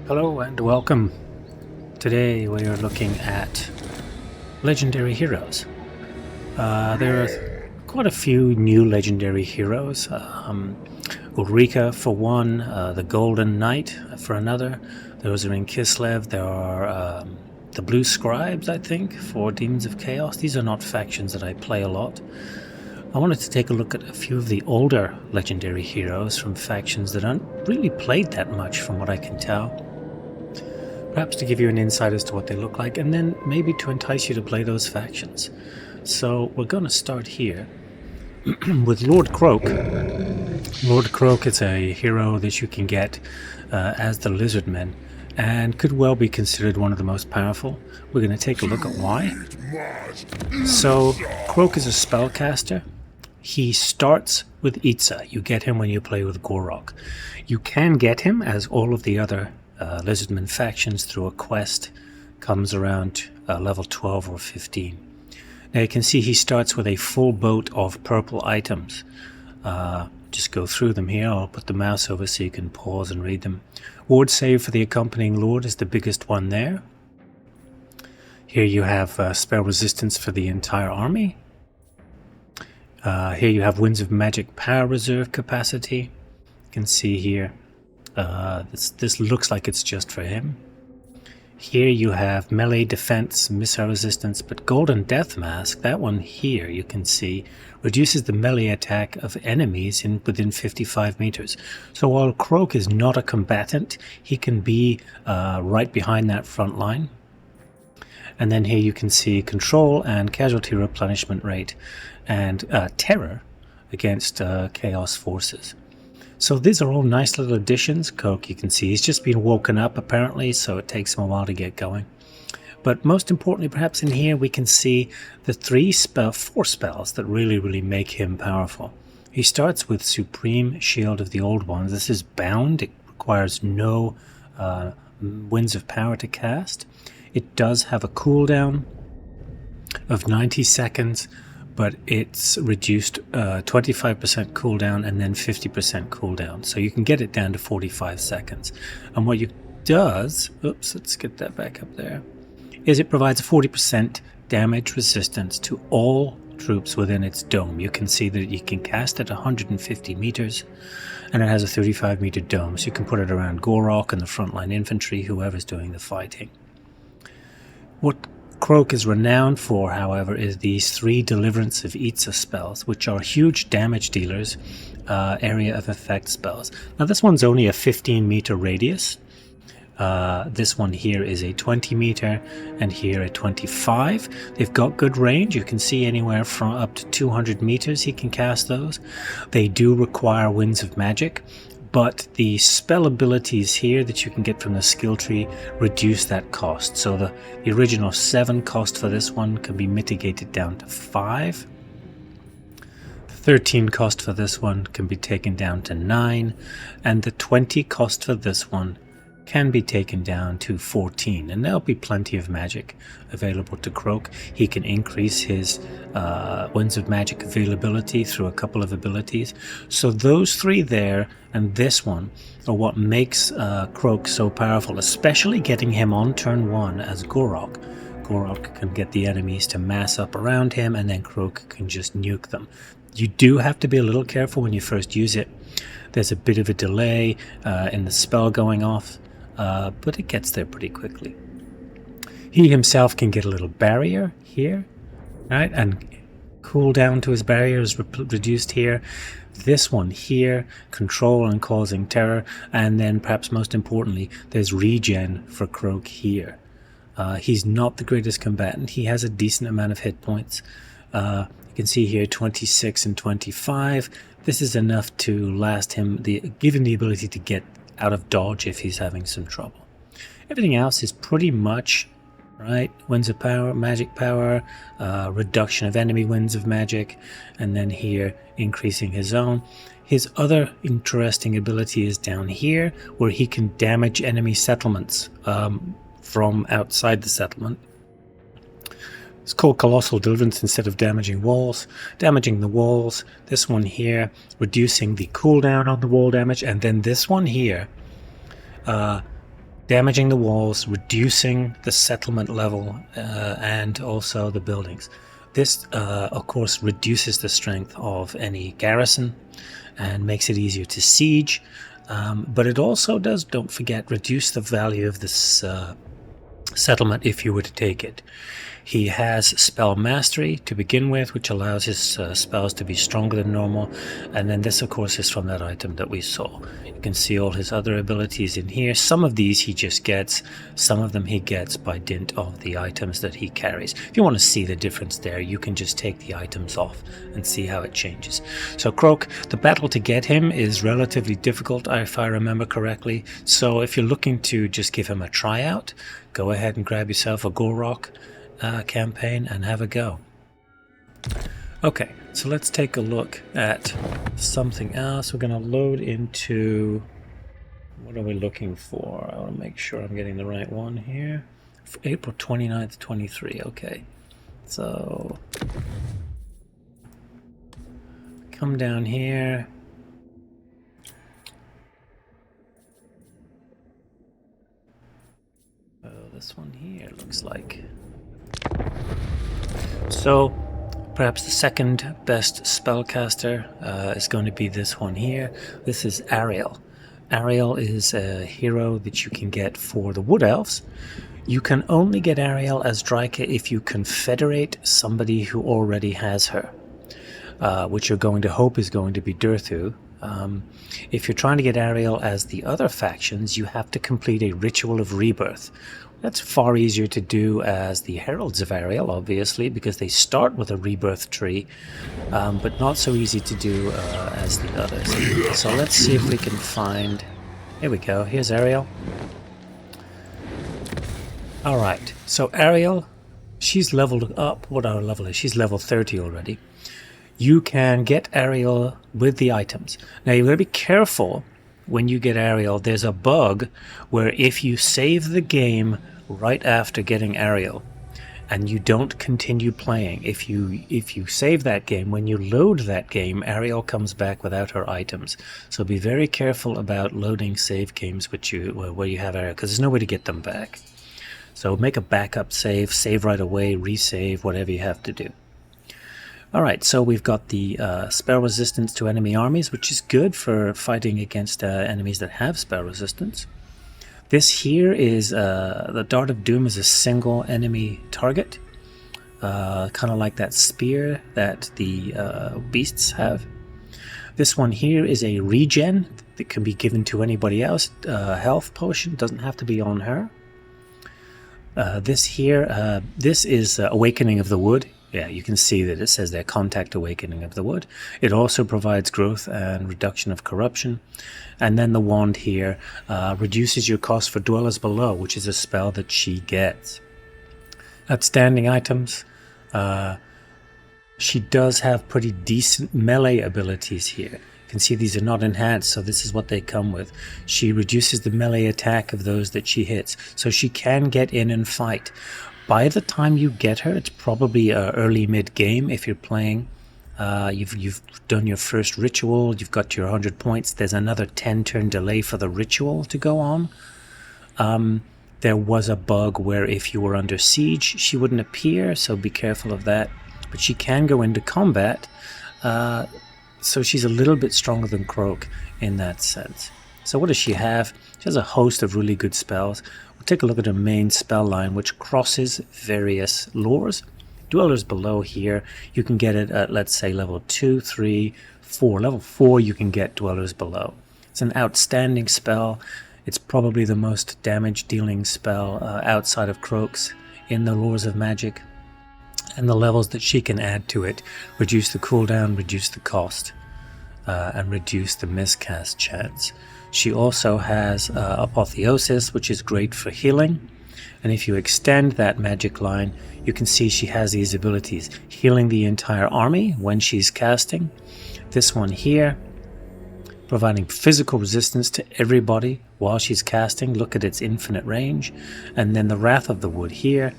Hello and welcome. Today we are looking at legendary heroes. There are quite a few new legendary heroes. Ulrika for one, the Golden Knight for another. Those are in Kislev. There are the Blue Scribes, I think, for Demons of Chaos. These are not factions that I play a lot. I wanted to take a look at a few of the older legendary heroes from factions that aren't really played that much from what I can tell. Perhaps to give you an insight as to what they look like, and then maybe to entice you to play those factions. So we're going to start here with Lord Kroak. Lord Kroak is a hero that you can get as the Lizardmen, and could well be considered one of the most powerful. We're going to take a look at why. So Kroak is a spellcaster. He starts with Itza. You get him when you play with Kroak. You can get him, as all of the other Lizardmen factions, through a quest. Comes around level 12 or 15. Now you can see he starts with a full boat of purple items. Just go through them here. I'll put the mouse over so you can pause and read them. Ward save for the accompanying lord is the biggest one there. Here you have spell resistance for the entire army. Here you have Winds of Magic power reserve capacity. You can see here this looks like it's just for him. Here you have melee defense, missile resistance, but Golden Death Mask, that one here you can see, reduces the melee attack of enemies within 55 meters. So while Kroak is not a combatant, he can be right behind that front line. And then here you can see control and casualty replenishment rate and terror against chaos forces. So these are all nice little additions. Kroak, you can see, he's just been woken up apparently, so it takes him a while to get going. But most importantly, perhaps in here, we can see the four spells that really make him powerful. He starts with Supreme Shield of the Old Ones. This is bound. It requires no Winds of Power to cast. It does have a cooldown of 90 seconds, but it's reduced 25% cooldown and then 50% cooldown. So you can get it down to 45 seconds. And what it does, oops, let's get that back up there, is it provides 40% damage resistance to all troops within its dome. You can see that you can cast at 150 meters, and it has a 35 meter dome. So you can put it around Kroak and the frontline infantry, whoever's doing the fighting. What Kroak is renowned for, however, is these 3 Deliverance of Itza spells, which are huge damage dealers, area of effect spells. Now this one's only a 15 meter radius. This one here is a 20 meter, and here a 25. They've got good range. You can see anywhere from up to 200 meters he can cast those. They do require Winds of Magic, but the spell abilities here that you can get from the skill tree reduce that cost. So the original 7 cost for this one can be mitigated down to 5. The 13 cost for this one can be taken down to 9. And the 20 cost for this one can be taken down to 14. And there'll be plenty of magic available to Kroak. He can increase his Winds of Magic availability through a couple of abilities. So those 3 there and this one are what makes Kroak so powerful, especially getting him on turn 1 as Kroak. Kroak can get the enemies to mass up around him, and then Kroak can just nuke them. You do have to be a little careful when you first use it. There's a bit of a delay in the spell going off, but it gets there pretty quickly. He himself can get a little barrier here, right? And cooldown to his barrier is reduced here. This one here, control and causing terror. And then perhaps most importantly, there's regen for Kroak here. He's not the greatest combatant. He has a decent amount of hit points. You can see here 26 and 25. This is enough to last him, give him the ability to get out of dodge if he's having some trouble. Everything else is pretty much right. Winds of Power, Magic Power, reduction of enemy Winds of Magic, and then here increasing his own. His other interesting ability is down here, where he can damage enemy settlements from outside the settlement. It's called Colossal Deliverance instead of damaging walls. Damaging the walls, this one here, reducing the cooldown on the wall damage, and then this one here damaging the walls, reducing the settlement level, and also the buildings. This, of course, reduces the strength of any garrison and makes it easier to siege, but it also does, don't forget, reduce the value of this settlement if you were to take it. He has spell mastery to begin with, which allows his spells to be stronger than normal, and then this of course is from that item that we saw. You can see all his other abilities in here. Some of these he just gets, some of them he gets by dint of the items that he carries. If you want to see the difference there, you can just take the items off and see how it changes. So Kroak, the battle to get him is relatively difficult if I remember correctly, so if you're looking to just give him a tryout, go ahead and grab yourself a Gorok campaign and have a go. Okay, so let's take a look at something else. We're going to load into, what are we looking for? I want to make sure I'm getting the right one here. For April 29th, 23. Okay, so come down here. Oh, this one here looks like. So perhaps the second best spellcaster is going to be this one here. This is Ariel. Ariel is a hero that you can get for the Wood Elves. You can only get Ariel as Dryka if you confederate somebody who already has her, which you're going to hope is going to be Durthu. If you're trying to get Ariel as the other factions, you have to complete a Ritual of Rebirth. That's far easier to do as the Heralds of Ariel, obviously, because they start with a rebirth tree, but not so easy to do as the others. So let's see if we can find... Here we go, here's Ariel. Alright, so Ariel, she's leveled up. What our level is? She's level 30 already. You can get Ariel with the items. Now you've got to be careful when you get Ariel. There's a bug where if you save the game right after getting Ariel and you don't continue playing, if you save that game, when you load that game, Ariel comes back without her items. So be very careful about loading save games where you have Ariel, because there's no way to get them back. So make a backup save right away, resave, whatever you have to do. Alright, so we've got the spell resistance to enemy armies, which is good for fighting against enemies that have spell resistance. This here is, the Dart of Doom is a single enemy target, kind of like that spear that the beasts have. This one here is a regen that can be given to anybody else. Health potion, doesn't have to be on her. This here, this is Awakening of the Wood. Yeah, you can see that it says there, Contact Awakening of the Wood. It also provides growth and reduction of corruption. And then the wand here reduces your cost for Dwellers Below, which is a spell that she gets. Outstanding items. She does have pretty decent melee abilities here. You can see these are not enhanced, so this is what they come with. She reduces the melee attack of those that she hits, so she can get in and fight. By the time you get her, it's probably early mid-game if you're playing. You've done your first ritual, you've got your 100 points. There's another 10-turn delay for the ritual to go on. There was a bug where if you were under siege, she wouldn't appear, so be careful of that. But she can go into combat, so she's a little bit stronger than Kroak in that sense. So what does she have? She has a host of really good spells. We'll take a look at her main spell line, which crosses various lores. Dwellers Below here, you can get it at, let's say, level 2, 3, 4. Level 4, you can get Dwellers Below. It's an outstanding spell. It's probably the most damage-dealing spell outside of Kroak's in the lores of magic. And the levels that she can add to it reduce the cooldown, reduce the cost, and reduce the miscast chance. She also has Apotheosis, which is great for healing. And if you extend that magic line, you can see she has these abilities. Healing the entire army when she's casting. This one here, providing physical resistance to everybody while she's casting. Look at its infinite range. And then the Wrath of the Wood here,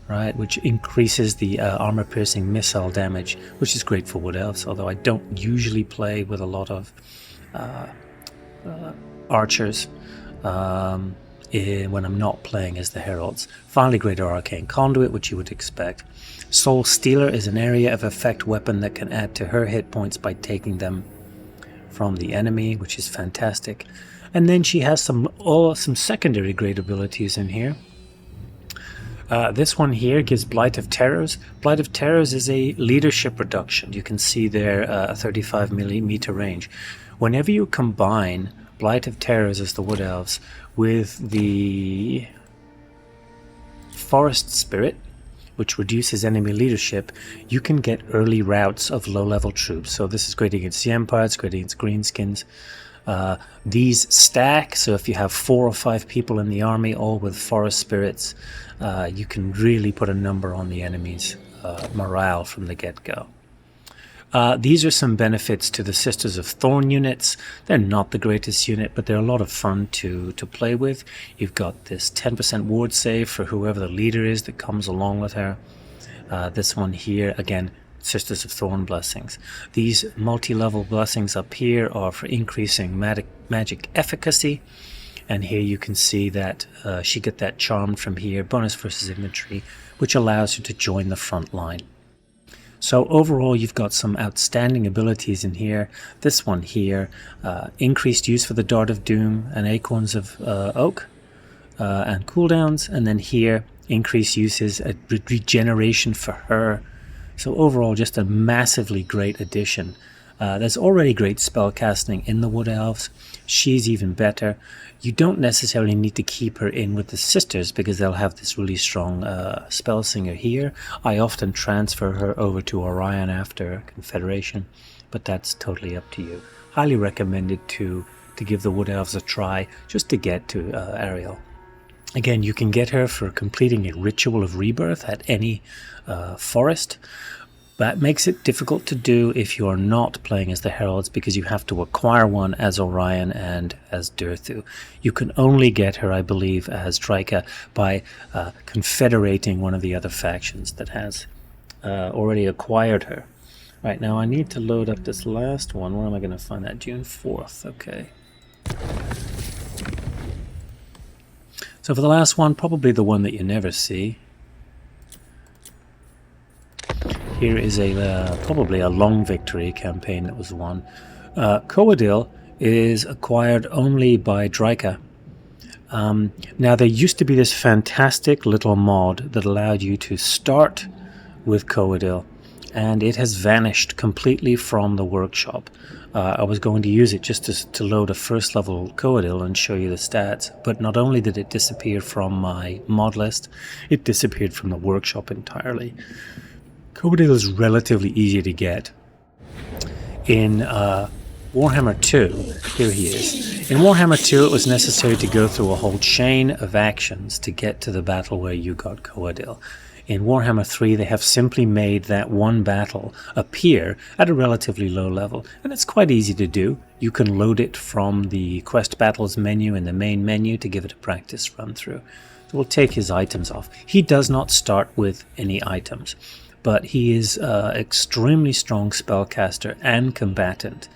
right, which increases the armor-piercing missile damage, which is great for Wood Elves, although I don't usually play with a lot of archers when I'm not playing as the Heralds. Finally, Greater Arcane Conduit, which you would expect. Soul Stealer is an area of effect weapon that can add to her hit points by taking them from the enemy, which is fantastic. And then she has some secondary great abilities in here. This one here gives Blight of Terrors. Blight of Terrors is a leadership reduction. You can see there a 35 millimeter range. Whenever you combine Blight of Terrors as the Wood Elves with the Forest Spirit, which reduces enemy leadership, you can get early routes of low-level troops. So this is great against the Empire, it's great against Greenskins. These stack, so if you have 4 or 5 people in the army, all with Forest Spirits, you can really put a number on the enemy's morale from the get-go. These are some benefits to the Sisters of Thorn units. They're not the greatest unit, but they're a lot of fun to play with. You've got this 10% ward save for whoever the leader is that comes along with her. This one here, again, Sisters of Thorn blessings. These multi-level blessings up here are for increasing magic efficacy. And here you can see that she got that charmed from here, bonus versus infantry, which allows her to join the front line. So overall, you've got some outstanding abilities in here. This one here, increased use for the Dart of Doom and Acorns of Oak and cooldowns. And then here, increased uses, a regeneration for her. So overall, just a massively great addition. There's already great spellcasting in the Wood Elves. She's even better. You don't necessarily need to keep her in with the Sisters because they'll have this really strong spell singer here. I often transfer her over to Orion after Confederation, but that's totally up to you. Highly recommended to give the Wood Elves a try just to get to Ariel. Again, you can get her for completing a Ritual of Rebirth at any forest. That makes it difficult to do if you are not playing as the Heralds because you have to acquire one as Orion and as Durthu. You can only get her, I believe, as Drika by confederating one of the other factions that has already acquired her. Right, now I need to load up this last one. Where am I going to find that? June 4th, okay. So for the last one, probably the one that you never see. Here is probably a long victory campaign that was won. Coeddil is acquired only by Drika. Now there used to be this fantastic little mod that allowed you to start with Coeddil, and it has vanished completely from the workshop. I was going to use it just to load a first level Coeddil and show you the stats, but not only did it disappear from my mod list, it disappeared from the workshop entirely. Coeddil is relatively easy to get. In Warhammer 2, here he is. In Warhammer 2, it was necessary to go through a whole chain of actions to get to the battle where you got Coeddil. In Warhammer 3, they have simply made that one battle appear at a relatively low level, and it's quite easy to do. You can load it from the Quest Battles menu in the main menu to give it a practice run through. So we'll take his items off. He does not start with any items, but he is extremely strong spellcaster and combatant,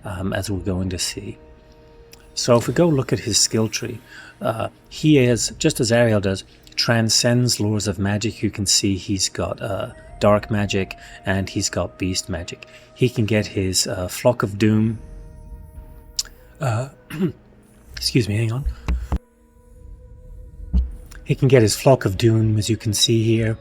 as we're going to see. So if we go look at his skill tree, he is, just as Ariel does, transcends laws of magic. You can see he's got dark magic and he's got beast magic. He can get his Flock of Doom. Excuse me, hang on. He can get his Flock of Doom, as you can see here,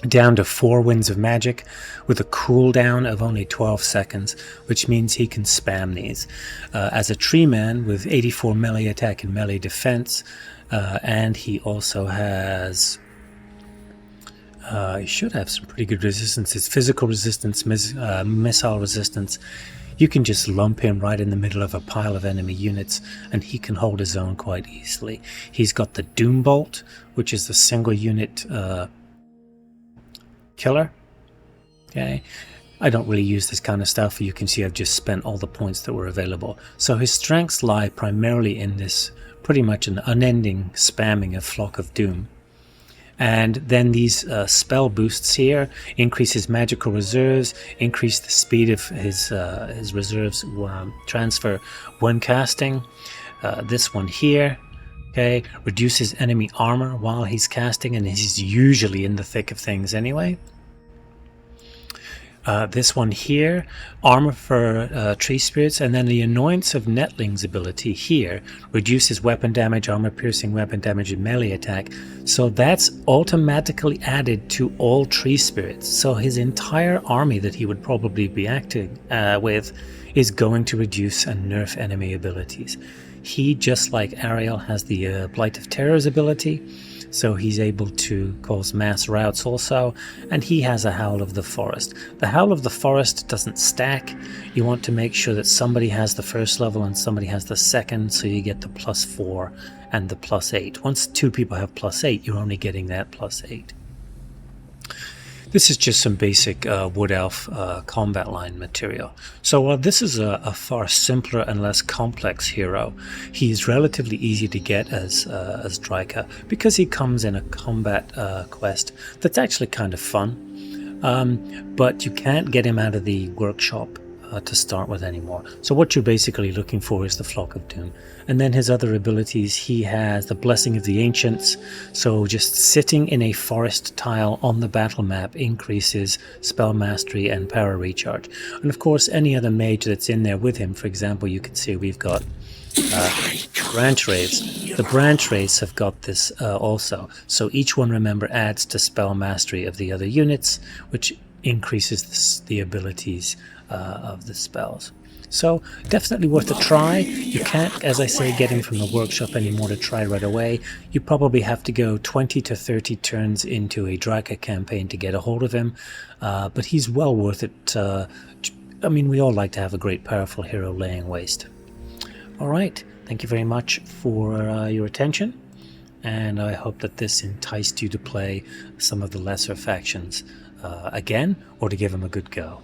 down to 4 Winds of Magic with a cooldown of only 12 seconds, which means he can spam these. As a tree man with 84 melee attack and melee defense, and he also has... he should have some pretty good resistance. His physical resistance, missile resistance. You can just lump him right in the middle of a pile of enemy units and he can hold his own quite easily. He's got the Doom Bolt, which is the single unit killer. Okay, I don't really use this kind of stuff. You can see I've just spent all the points that were available. So his strengths lie primarily in this pretty much an unending spamming of Flock of Doom. And then these spell boosts here increase his magical reserves, increase the speed of his reserves transfer when casting. This one here Okay, reduces enemy armor while he's casting, and he's usually in the thick of things anyway. This one here, armor for tree spirits, and then the Annoyance of Netling's ability here reduces weapon damage, armor piercing weapon damage, and melee attack. So that's automatically added to all tree spirits. So his entire army that he would probably be acting with is going to reduce and nerf enemy abilities. He, just like Ariel, has the Blight of Terror's ability, so he's able to cause mass routes also, and he has a Howl of the Forest. The Howl of the Forest doesn't stack. You want to make sure that somebody has the first level and somebody has the second, so you get the +4 and the +8. Once 2 people have +8, you're only getting that +8. This is just some basic Wood Elf combat line material. So while this is a far simpler and less complex hero, he's relatively easy to get as Dryka because he comes in a combat quest that's actually kind of fun. But you can't get him out of the workshop to start with anymore. So what you're basically looking for is the Flock of Doom. And then his other abilities, he has the Blessing of the Ancients, so just sitting in a forest tile on the battle map increases spell mastery and power recharge. And of course any other mage that's in there with him, for example, you can see we've got branch wraiths. The branch wraiths have got this also, so each one, remember, adds to spell mastery of the other units, which increases the abilities of the spells. So definitely worth a try. You can't, as I say, get him from the workshop anymore to try right away. You probably have to go 20 to 30 turns into a Dryka campaign to get a hold of him, but he's well worth it. I mean, we all like to have a great powerful hero laying waste. Alright, thank you very much for your attention, and I hope that this enticed you to play some of the lesser factions again, or to give them a good go.